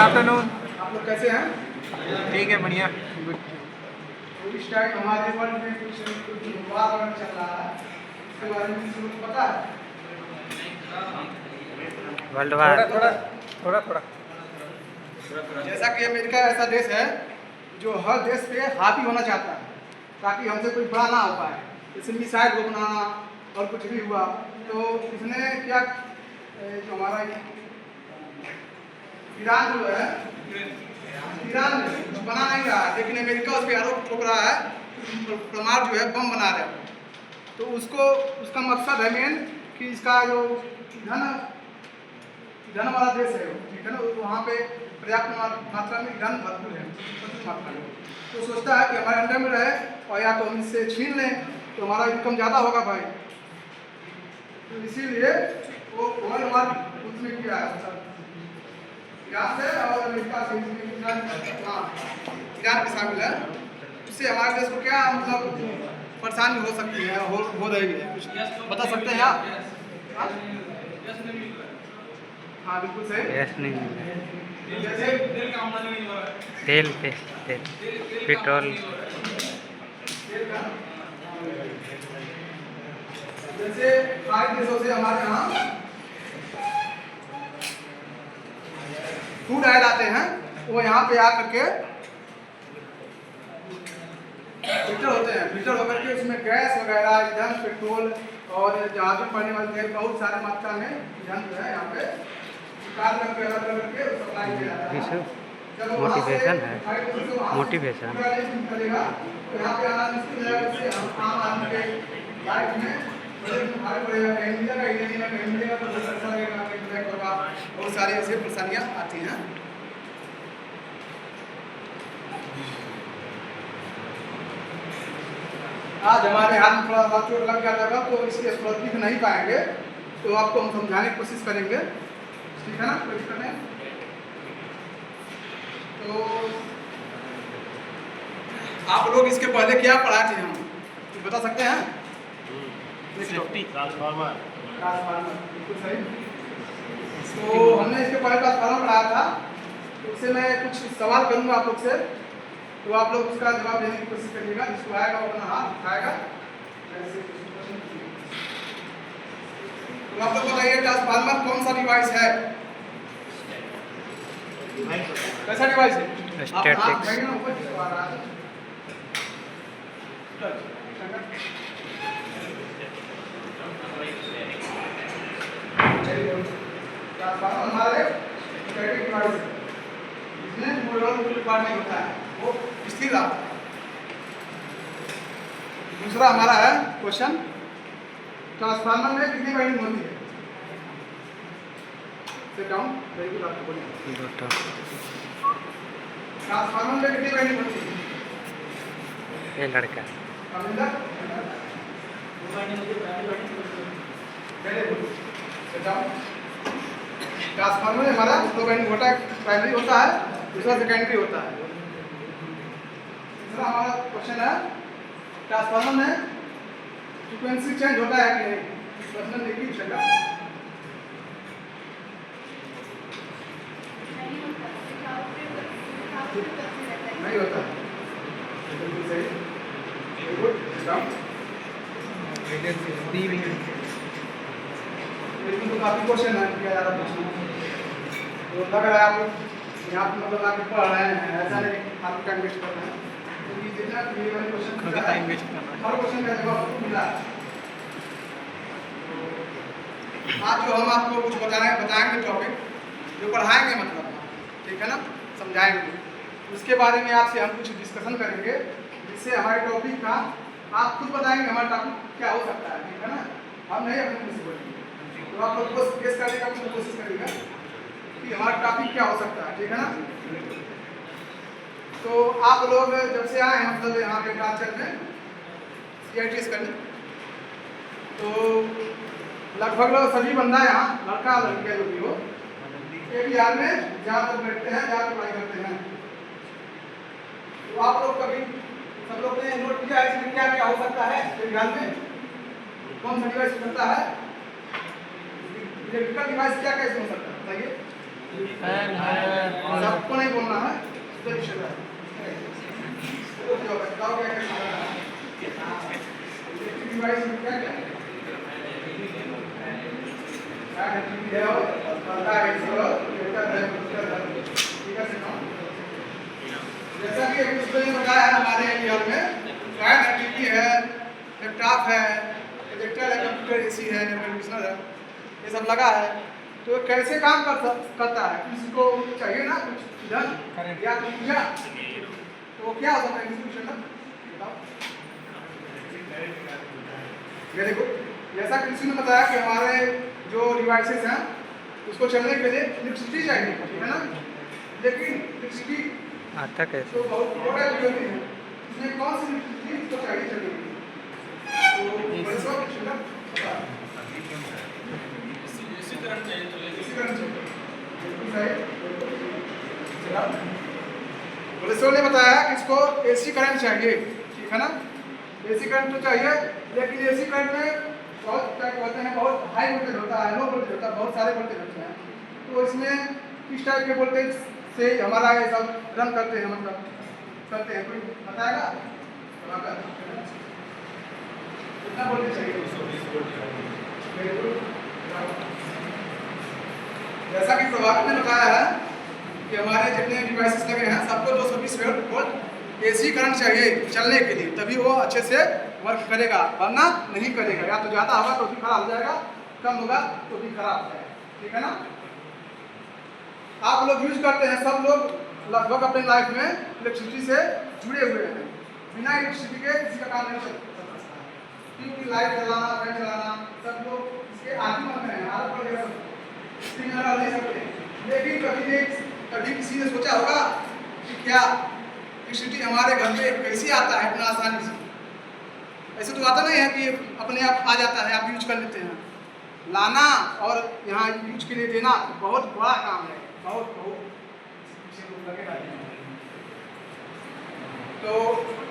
Afternoon. आप लोग कैसे हैं? ठीक है, बढ़िया। तो इस टाइम हमारे वर्ल्ड में कुछ वातावरण चल रहा है, इसके बारे में किसी को पता है? वर्ल्ड वार थोड़ा जैसा कि अमेरिका ऐसा देश है जो हर देश पे हावी होना चाहता है ताकि हमसे कोई बड़ा ना हो पाए, इसलिए मिसाइल को बनाना और कुछ भी हुआ तो इसने क्या जो हमारा ईरान जो है, ईरान कुछ बना नहीं रहा है, लेकिन अमेरिका उस पर आरोप ठोक रहा है परमाणु जो है बम बना रहा है। तो उसका मकसद है मेन कि इसका जो ईंधन वाला देश है, ठीक है ना, वहाँ पे पर्याप्त मात्रा में ईंधन भरपूर है, मात्रा में। तो सोचता है कि हमारे अंडर में रहे और या तो हम इससे छीन लें तो हमारा इनकम ज़्यादा होगा भाई। तो इसीलिए वो उसमें किया है ईरान से और अमेरिका से ईरान भी शामिल है। इससे हमारे देश को क्या मतलब परेशानी हो सकती है, हो रही है, कुछ बता सकते हैं आप? हाँ बिल्कुल सही। गैस नहीं मिल रहा है, जैसे तेल पेट्रोल। जैसे बाहरी देशों से हमारे यहाँ फूड आए जाते हैं, वो यहाँ पे आकर के फिल्टर होते हैं, फिल्टर होकर के उसमें गैस वगैरह, ईंधन, पेट्रोल और जहाज में पड़ने वाले तेल बहुत सारे मात्रा में ईंधन जो है यहाँ पे निकाल करके अलग करके सप्लाई किया जाता है। मोटिवेशन है, मोटिवेशन। करेगा तो यहाँ पे आना मुश्किल है, उससे हम आम आदमी के लाइफ में भारी पड़ेगा, कहीं मिलेगा ही नहीं, कहीं मिलेगा तो बहुत अच्छा लगेगा, कहीं ब्लैक होगा, बहुत सारी ऐसी परेशानियाँ आती हैं। आज हमारे हाथ में थोड़ा चोट लग जाता था तो इसके स्पष्ट दिख नहीं पाएंगे, तो आपको हम समझाने की कोशिश करेंगे, ठीक है ना, कोई दिक्कत नहीं। तो आप लोग इसके पहले क्या पढ़ा थे, हम तो बता सकते हैं? ट्रांसफार्मर, बिल्कुल सही। तो हमने इसके पहले ट्रांसफार्मर पढ़ाया था, तो उससे मैं कुछ सवाल करूंगा आप लोग से, तो आप लोग उसका जवाब देने की कोशिश करिएगा, जिसको आएगा वो अपना हाथ उठाएगा। तो आप लोग बताइए ट्रांसफार्मर कौन सा डिवाइस है? कैसा डिवाइस है? स्टैटिक्स। ट्रांसफार्मर हमारे स्टैटिक डिवाइस है, इसमें कोई पार्ट नहीं होता है, वो स्थिर रहता है। दूसरा हमारा है क्वेश्चन, ट्रांसफार्मर में कितनी वाइंडिंग होती है? सिट डाउन, वेरी गुड, आपको बोलिए। ट्रांसफार्मर में कितनी वाइंडिंग होती है? ये लड़का ट्रांसफार्मर में हमारा दो वाइंडिंग होता है, प्राइमरी होता है, दूसरा सेकेंडरी होता है। दूसरा हमारा क्वेश्चन है ट्रांसफार्मर में फ्रीक्वेंसी चेंज होता है कि नहीं? प्रश्न देखिए चलेगा नहीं होता है, बिल्कुल सही, वेरी गुड, लेकिन तो काफी क्वेश्चन है क्या ज़्यादा पूछना, तो लग रहा है आप यहाँ पे मतलब आके पढ़ रहे हैं, ऐसा नहीं आप टाइम वेस्ट कर रहे हैं, क्योंकि जितना क्वेश्चन टाइम वेस्ट कर रहा है, हर क्वेश्चन का जवाब आपको मिला है। आज जो हम आपको कुछ बताएंगे टॉपिक जो पढ़ाएंगे, मतलब ठीक है ना, समझाएंगे, उसके बारे में आपसे हम कुछ डिस्कशन करेंगे, जिससे हमारे टॉपिक का आप खुद बताएंगे हमारा टॉपिक क्या हो सकता है, ठीक है ना, हम नहीं अपने से बोलेंगे, तो आप लोग को गेस करने का कोशिश करिएगा कि हमारा टॉपिक क्या हो सकता है, ठीक है ना। तो आप लोग जब से आए हैं मतलब यहाँ पे क्लास में CITS करने, तो लगभग लोग सभी बंदा यहाँ लड़का लड़कियाँ जो भी हो एक यार में ज़्यादातर बैठते हैं, ज़्यादा पढ़ाई करते हैं। तो आप लोग कभी सब लोग ने नोट किया है इसमें क्या क्या हो सकता है विज्ञान में, कौन सा डिवाइस हो सकता है? इलेक्ट्रिकल डिवाइस क्या कैसे हो सकता है बताइए? फैन है, जैसा कि इसमें बताया है हमारे एरिया में फैन है, टीवी है, लैपटॉप है, प्रोजेक्टर है, कंप्यूटर एसी है, एयर कंडीशनर है, ये सब लगा है। तो कैसे काम करता है, किसी को चाहिए ना कुछ इधर या ऊर्जा, तो वो क्या होता है इंस्टीट्यूशन में बताओ। ये देखो जैसा कि किसी ने बताया कि हमारे जो डिवाइसेस हैं उसको चलने के लिए इलेक्ट्रिसिटी चाहिए, ठीक है ना। लेकिन इलेक्ट्रिसिटी आता कैसे? तो बहुत बड़ा जरूरी है, इसमें कौन सी इलेक्ट्रिसिटी इसको चाहिए चलेगी, तो बच्चों को चलना पता है इसी करंट चाहिए पुलिसों ने बताया कि इसको एसी करंट चाहिए, ठीक है ना। एसी करंट तो चाहिए, लेकिन एसी करंट में बहुत क्या कहते हैं, बहुत हाई वोल्टेज होता है, लो वोल्टेज होता है, बहुत सारे वोल्टेज होते हैं। तो इसमें किस टाइप के वोल्टेज से हमारा ये सब रन करते हैं, मतलब करते हैं, कोई बताएगा कितना वोल्टेज चाहिए। जैसा कि प्रभाकर ने बताया है कि हमारे जितने डिवाइसेस लगे हैं सबको 220 वोल्ट एसी करंट चाहिए चलने के लिए, तभी वो अच्छे से वर्क करेगा, वरना नहीं करेगा। या तो ज़्यादा होगा तो भी खराब हो जाएगा, कम होगा तो भी खराब हो जाएगा, ठीक है ना। आप लोग यूज करते हैं, सब लोग लगभग अपने लाइफ में इलेक्ट्रिसिटी से जुड़े हुए हैं। बिना इलेक्ट्रिसिटी के किसी का काम नहीं चल सकता, क्योंकि लाइट जलाना, फैन चलाना सब लोग इसके आदि बन गए हैं, आदत पड़ गया सब, नहीं सकते। लेकिन कभी किसी ने सोचा होगा कि क्या इलेक्ट्रिसिटी हमारे घर में कैसे आता है इतना आसानी से। ऐसे तो आता नहीं है कि अपने आप आ जाता है, आप यूज कर लेते हैं। लाना और यहाँ यूज के लिए देना बहुत बड़ा काम है, बहुत तो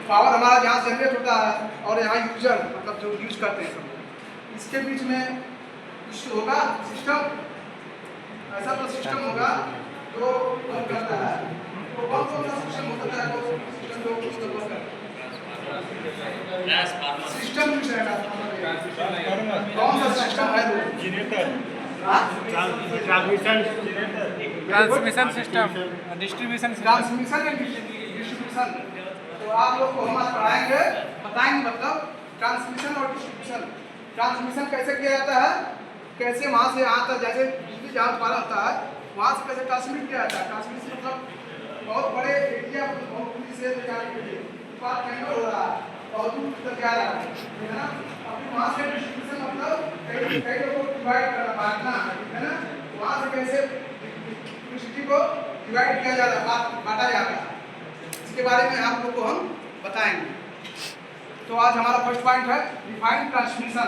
पावर हमारा जहाँ जनरेट होता है और यहाँ यूजर मतलब जो यूज करते हैं सब, इसके बीच में कुछ होगा सिस्टम, ऐसा तो सिस्टम होगा जो वर्क करता है। तो कौन सा सिस्टम होता है, वो सिस्टम जो वर्क करता है, सिस्टम कुछ है, कौन सा सिस्टम है, transmission system, distribution transmission and distribution. तो आप लोग को हम आज पढ़ाएंगे, बताएंगे मतलब ट्रांसमिशन और डिस्ट्रीब्यूशन। ट्रांसमिशन कैसे किया जाता है, कैसे वहाँ से यहाँ तक, जैसे बिजली जहाँ उत्पादन होता है वहाँ से कैसे ट्रांसमिट किया जाता है। ट्रांसमिशन मतलब बहुत बड़े एरिया, बहुत दूर से जाने के लिए उत्पाद कहीं हो रहा है, बहुत दूर तक जा रहा है ना। अब वहाँ से डिस्ट्रीब्यूशन मतलब कई लोगों को डिवाइड करना, बांटना है ना। वहाँ से कैसे इलेक्ट्रिसिटी को डिवाइड किया जा रहा है, बांटा जा रहा है, इसके बारे में आप लोग को हम बताएंगे। तो आज हमारा फर्स्ट पॉइंट है डिफाइंड ट्रांसमिशन।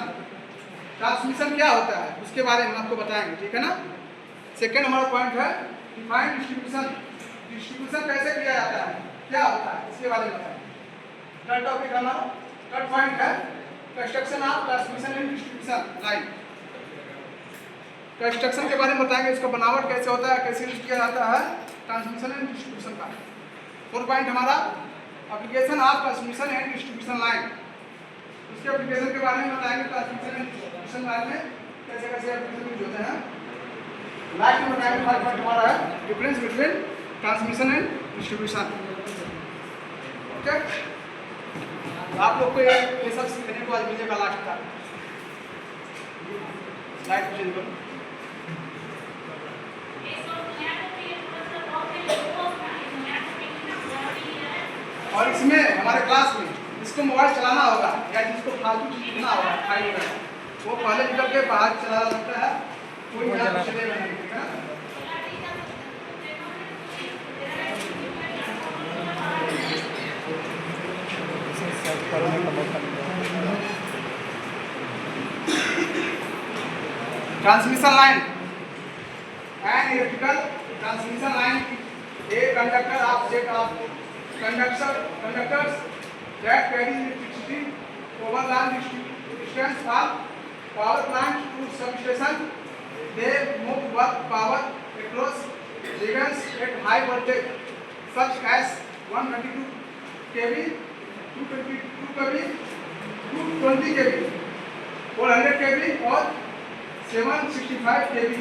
ट्रांसमिशन क्या होता है उसके बारे में आपको बताएंगे, ठीक है ना। सेकेंड हमारा पॉइंट है डिफाइंड डिस्ट्रीब्यूशन। डिस्ट्रीब्यूशन कैसे किया जाता है, क्या होता है, इसके बारे में बताएंगे। थर्ड टॉपिक हमारा, थर्ड पॉइंट है construction of transmission and distribution line. Construction के बारे में बताएंगे, इसका बनावट कैसे होता है, कैसे यूज किया जाता है ट्रांसमिशन एंड डिस्ट्रीब्यूशन का। फोर्थ पॉइंट हमारा application of transmission and distribution line. उसके एप्लीकेशन के बारे में बताएंगे, ट्रांसमिशन एंड डिस्ट्रीब्यूशन लाइन में कैसे कैसे एप्लीकेशन यूज होते हैं। लास्ट में बताएंगे थर्ड पॉइंट हमारा है difference between transmission and distribution. Okay, आप लोग को ये सब सीखने को आज मिलेगा लास्ट तक। स्लाइड चेंज करो। और इसमें हमारे क्लास में जिसको मोबाइल चलाना होगा या जिसको फालतू चीज लिखना होगा फाइल वगैरह, वो पहले निकल के बाहर चला सकता है, कोई यहाँ चलेगा नहीं, ठीक है ना। Transmission line and electrical transmission line a conductor of set of conductors that carry electricity over long distance from power plant to substation. They move work power across regions at high voltage. such as 122 kV, 222 kV, 220 kV, 400 kV और 765 kV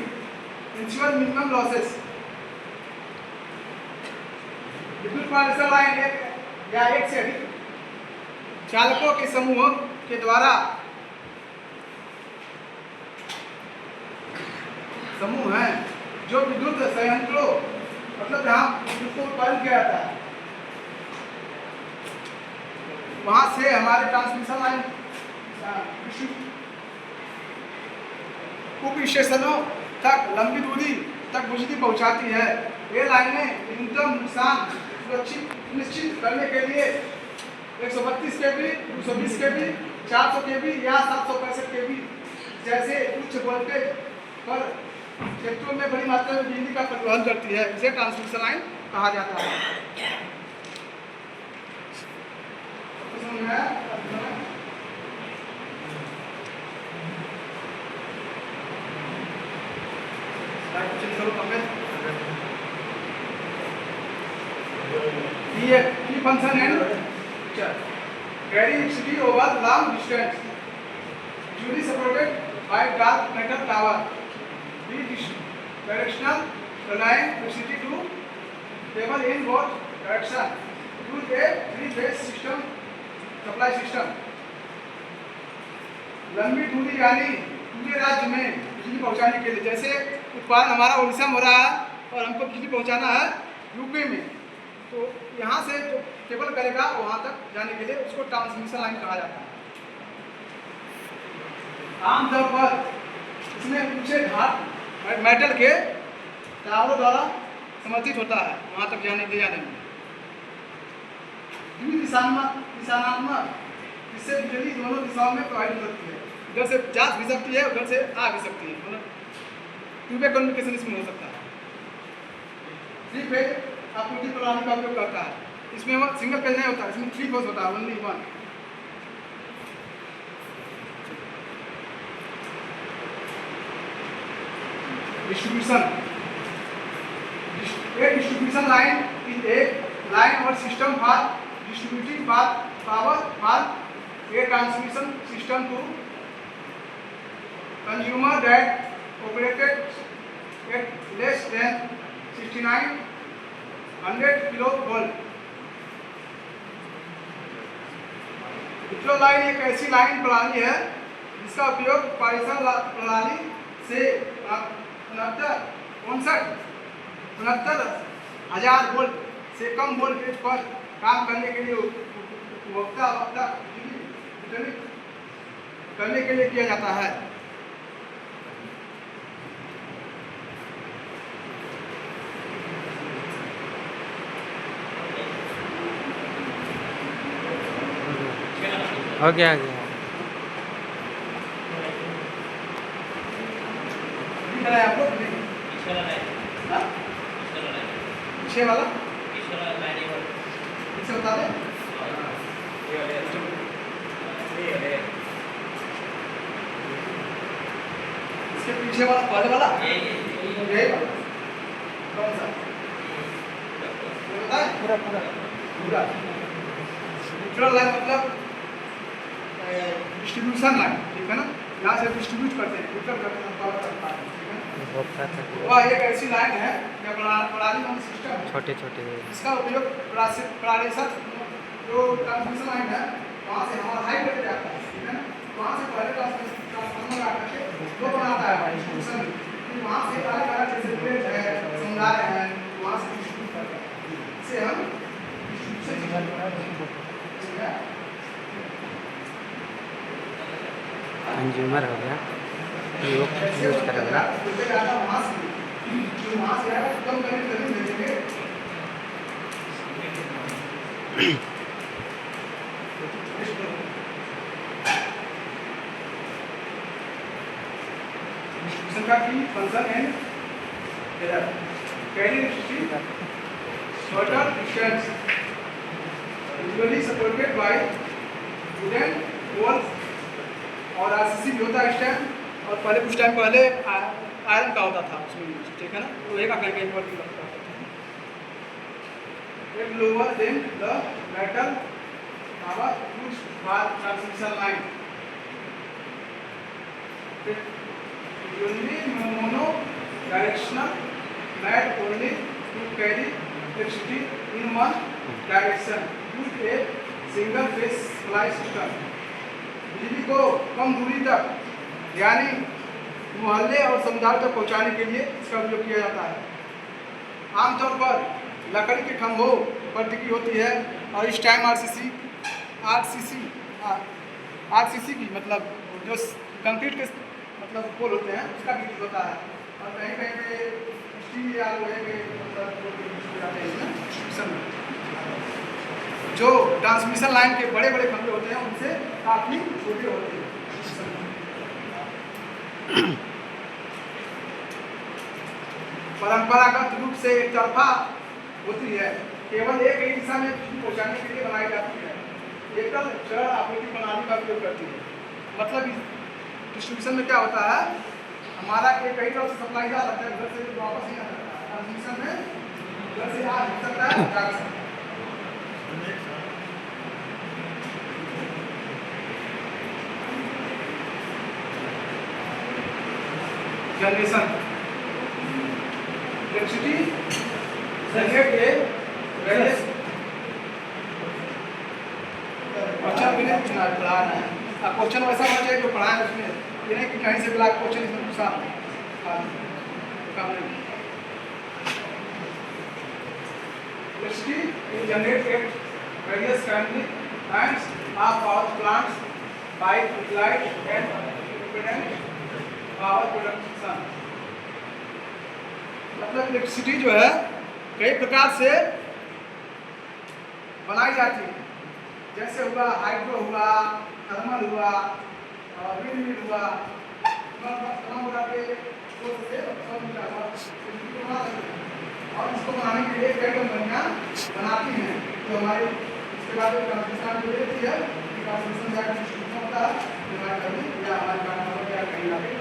ensure minimum losses। विद्युत पारेषण line एक या एक से अधिक चालकों के समूह के द्वारा समूह है जो विद्युत संयंत्रों मतलब जहाँ विद्युत को उत्पादन किया जाता है वहाँ से हमारे ट्रांसमिशन लाइन उप स्टेशनों तक लंबी दूरी तक बिजली पहुँचाती है। ये लाइनें न्यूनतम नुकसान सुनिश्चित करने के लिए 132 kV, 220 kV, 400 kV या 765 kV जैसे उच्च वोल्टेज पर क्षेत्रों में बड़ी मात्रा में बिजली का परिवहन करती है। इसे ट्रांसमिशन लाइन कहा जाता है। Key function and feature. Carry electricity over long distance. Usually supported by dark metal tower. Be directional, relying electricity to travel in both direction. Use a three-phase system, supply system. लंबी दूरी यानी पूरे राज्य में बिजली पहुंचाने के लिए, जैसे उत्पादन हमारा उड़ीसा में हो रहा है और हमको बिजली पहुंचाना है यूपी में, तो यहाँ से जो केबल करेगा वहाँ तक जाने के लिए उसको ट्रांसमिशन लाइन कहा जाता है। आमतौर पर इसमें ऊंचे घाट मेटल के टावरों द्वारा समर्थित होता है वहाँ तक जाने ले जाने में। दिशानात्मक इससे बिजली दोनों दिशाओं में प्रवाहित होती है, इधर से जा भी सकती है उधर से आ भी सकती है, मतलब टू वे कम्युनिकेशन इसमें हो सकता है। थ्री फेज आपूर्ति प्रणाली का उपयोग करता है। इसमें वो सिंगल फेज नहीं होता, इसमें थ्री फेज होता है, ओनली वन। डिस्ट्रीब्यूशन। एक डिस्ट्रीब्यूशन लाइन इज एक लाइन और system for distributing power for a transmission system to consumer that operated at less than 6900 kilovolt। Vitro line एक ऐसी लाइन प्रणाली है जिसका उपयोग पारेषण प्रणाली से 69,000 वोल्ट से कम वोल्टेज पर काम करने के लिए उपभोक्ता करने के लिए किया जाता है। हो गया आपको पीछे वाला इसे बता दें। इसके पीछे वाला पहले वाला यही वाला कौन सा बताए? पूरा न्यूट्रल लाइन मतलब डिस्ट्रीब्यूशन लाइन, ठीक है ना, यहाँ से डिस्ट्रीब्यूट करते हैं, वितरण करते हैं, पावर करता है, ठीक है। वह एक ऐसी लाइन है या प्रणाली सिस्टम छोटे छोटे इसका उपयोग पारेषण जो ट्रांसमिशन लाइन है वहाँ से हमारा हाई वोल्टेज आता है, ठीक है ना, वहाँ से पहले ट्रांसफार्मर आकर के वो बनाता है डिस्ट्रीब्यूशन, फिर वहाँ से अलग जैसे प्लेट है, समुदाय है, वहाँ से डिस्ट्रीब्यूट करता है। इसे हम कंज्यूमर हो गया, यूज करेगा। की function and carry shorter distance usually supported by wooden poles और आरसीसी भी होता है इस टाइम, और पहले कुछ टाइम पहले आयरन का होता था उसमें, ठीक है ना, लोहे का करके is lower than the metal power used for transmission line. Only mono-directional made only to carry electricity in one direction. Use a single phase supply system. बिजली को कम दूरी तक यानी मोहल्ले और समुदाय तक पहुंचाने के लिए इसका उपयोग किया जाता है। आमतौर पर लकड़ी के खंभों पर टिकी होती है और इस टाइम आरसीसी की मतलब जो कंक्रीट के मतलब पोल होते हैं उसका भी यूज होता है और कहीं कहीं पे स्टील या लोहे के मतलब जाते हैं इसमें जो ट्रांसमिशन लाइन के बड़े बड़े खंभे होते हैं उनसे काफ़ी छोटे होते हैं। परंपरागत रूप से एक तरफा होती है, केवल एक ही दिशा में बिजली पहुंचाने के लिए बनाई जाती है। एकल चरण आपूर्ति प्रणाली का उपयोग करती है। मतलब डिस्ट्रीब्यूशन में क्या होता है, हमारा एक कई तरफ से सप्लाई जा सकता है, उधर से वापस नहीं आ सकता है। ट्रांसमिशन में उधर से आ सकता है, जा सकता है। जनरेशन इलेक्ट्रिसिटी जनरेट के वेरियस क्वेश्चन भी नहीं पूछना पढ़ाना है। अब क्वेश्चन वैसा होना चाहिए जो पढ़ाएं उसमें, ये नहीं कि कहीं से ब्लैक क्वेश्चन इसमें पूछा काम नहीं। Electricity generate at various kinds of power plants by light and independent power production. मतलब इलेक्ट्रिसिटी जो है कई प्रकार से बनाई जाती है, जैसे हुआ हाइड्रो हुआ, थर्मल हुआ और विंड मिल हुआ, तमाम प्रकार के और इसको बनाने के लिए कई कंपनियां बनाती हैं। तो हमारी इसके बाद ट्रांसमिशन जो रहती है ट्रांसमिशन या डिस्ट्रीब्यूशन होता है या हमारे कहीं ना कहीं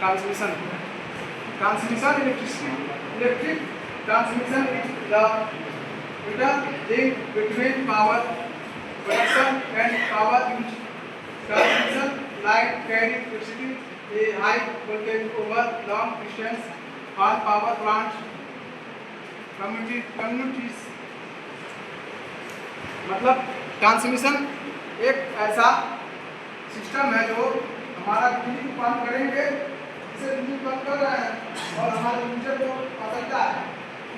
transmission electric transmission is the vital link between power production and power use. Transmission line carry electricity a high voltage over long distance on power plants communities। मतलब ट्रांसमिशन एक ऐसा सिस्टम है जो हमारा बिजली उत्पन्न करेंगे, बिजली उत्पन्न कर रहे हैं और हमारे यूजर को पकड़ता है,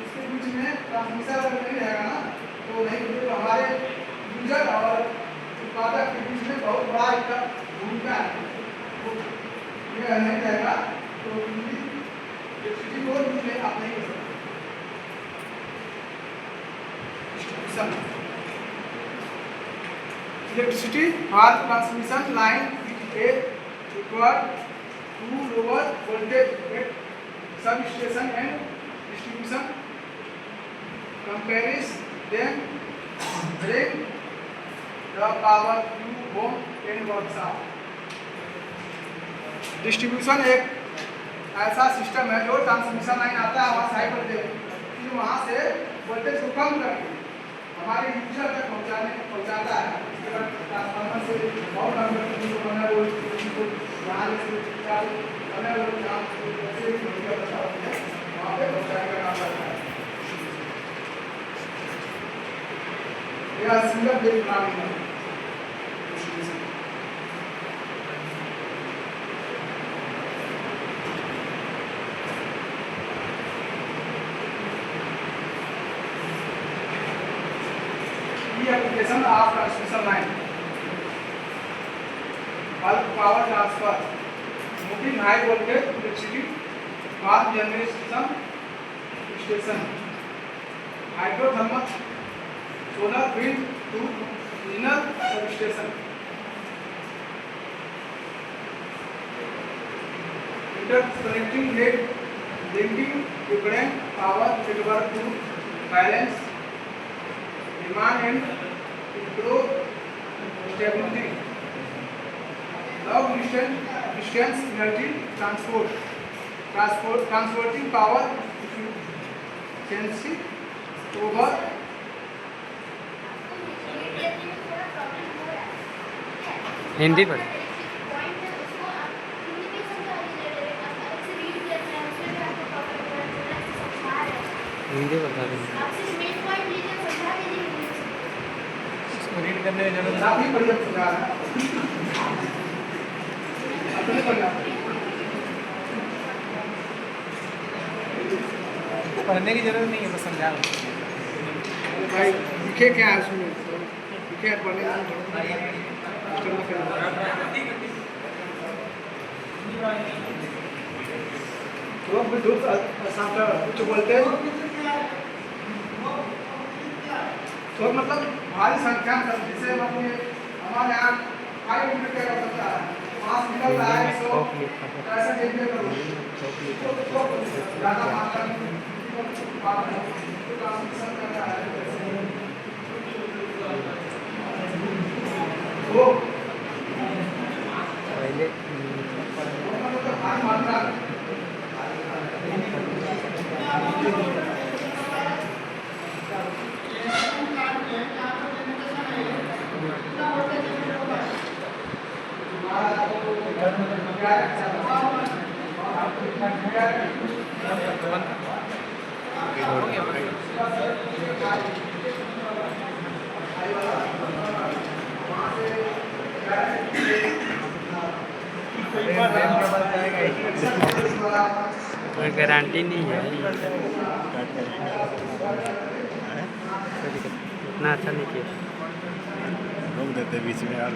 इसके बीच में ट्रांसमिशन अगर नहीं रहेगा ना तो नहीं, तो हमारे यूजर और उत्पादक के बीच में बहुत बड़ा एक भूमिका है। तो ये नहीं रहेगा तो इलेक्ट्रिसिटी को यूज में आप नहीं कर सकते। Electricity for transmission line is required to lower voltage at substation and distribution compares then bring the power to home and workshop। Distribution एक ऐसा सिस्टम है जो ट्रांसमिशन लाइन आता है वहाँ हाई वोल्टेज फिर वहाँ से वोल्टेज को कम करके हमारे यूजर तक पहुँचाता है। इसके बाद ट्रांसफार्मर से बहुत यहाँ वहाँ पे पहुँचाने का काम करता है। यह सिंगल फेज प्रणाली है। Application of transmission line, bulk power transfer, moving high voltage electricity, power generation station, hydrothermal, solar, wind to regional substation, interconnecting led linking different power network to balance demand and improve stability, long distance energy transporting power efficiency over Hindi पढ़ हिंदी बता दें। इसको read करने में जरूरत आप ही बढ़िया समझा रहे हैं। अपने बढ़िया पढ़ने की जरूरत नहीं है, बस समझा दो। भाई लिखे क्या है उसमें, लिखे है पढ़ने करना तो दोस्त सामने कुछ बोलते हैं तो मतलब भारी संख्या में जैसे अपने हमारे यहाँ 5 मिनट क्या कर सकता है, 5 निकल रहा है 100 कैसे देखने पर ज़्यादा मात्रा में ट्रांसमिशन कर रहा है वो पहले भारी मात्रा कोई गारंटी नहीं है, इतना अच्छा नहीं किया। रोक देते बीच में और